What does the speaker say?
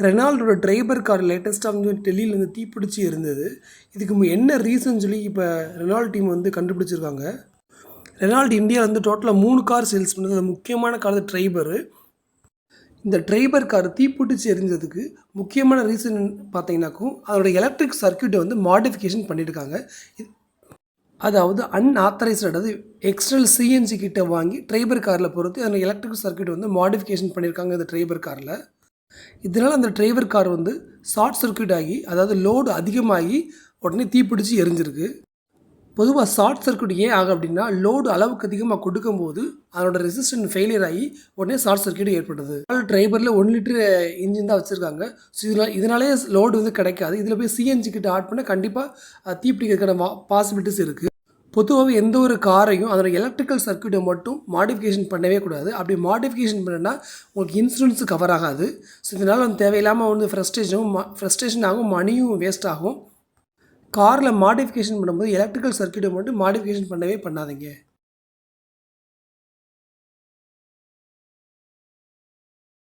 ரெனால்டோட driver car லேட்டஸ்ட்டாக வந்து டெல்லியில் வந்து தீப்பிடிச்சி இருந்தது. இதுக்கு என்ன ரீசன் சொல்லி இப்போ ரெனால்ட் டீம் வந்து கண்டுபிடிச்சிருக்காங்க. ரெனால்ட் இந்தியா வந்து டோட்டலாக 3 கார் சேல்ஸ் பண்ணது. அது முக்கியமான கார் ட்ரைபரு. இந்த ட்ரைபர் கார் தீப்பிடிச்சி எரிஞ்சதுக்கு முக்கியமான ரீசன் பார்த்தீங்கன்னாக்கும் அதோட எலக்ட்ரிக் சர்க்யூட்டை வந்து மாடிஃபிகேஷன் பண்ணியிருக்காங்க. அதாவது அன்ஆத்தரைஸ்டு, அதாவது எக்ஸ்டர்னல் சிஎன்சி கிட்ட வாங்கி ட்ரைபர் காரில் பொறுத்து அந்த எலக்ட்ரிக் சர்க்யூட் வந்து மாடிஃபிகேஷன் பண்ணியிருக்காங்க இந்த ட்ரைபர் காரில். இதனால் அந்த டிரைவர் கார் வந்து ஷார்ட் சர்க்யூட் ஆகி, அதாவது லோடு அதிகமாகி உடனே தீப்பிடிச்சு எரிஞ்சிருக்கு. பொதுவாக ஷார்ட் சர்க்யூட் ஏன் ஆகும் அப்படின்னா, லோடு அளவுக்கு அதிகமாக கொடுக்கும்போது அதனோட ரெசிஸ்டன்ஸ் ஃபெயிலியர் ஆகி உடனே ஷார்ட் சர்க்யூட் ஏற்படுது. டிரைவரில் 1 லிட்டர் இன்ஜின் தான் வச்சுருக்காங்க. ஸோ இதனாலே லோடு வந்து கிடைக்காது. இதில் போய் சிஎன்ஜி கிட்ட ஆட் பண்ணால் கண்டிப்பாக தீப்பிடிக்கிறதுக்கான பாசிபிலிட்டிஸ் இருக்குது. பொதுவாகவே எந்த ஒரு காரையும் அதோட எலக்ட்ரிக்கல் சர்க்யூட்டை மட்டும் மாடிஃபிகேஷன் பண்ணவே கூடாது. அப்படி மாடிஃபிகேஷன் பண்ணனா உங்களுக்கு இன்சூரன்ஸு கவர் ஆகாது. ஸோ இதனால் வந்து தேவையில்லாமல் வந்து ஃப்ரஸ்ட்ரேஷன் ஆகும், மணியும் வேஸ்ட் ஆகும். காரில் மாடிஃபிகேஷன் பண்ணும்போது எலக்ட்ரிக்கல் சர்க்யூட்டை மட்டும் மாடிஃபிகேஷன் பண்ணவே பண்ணாதீங்க.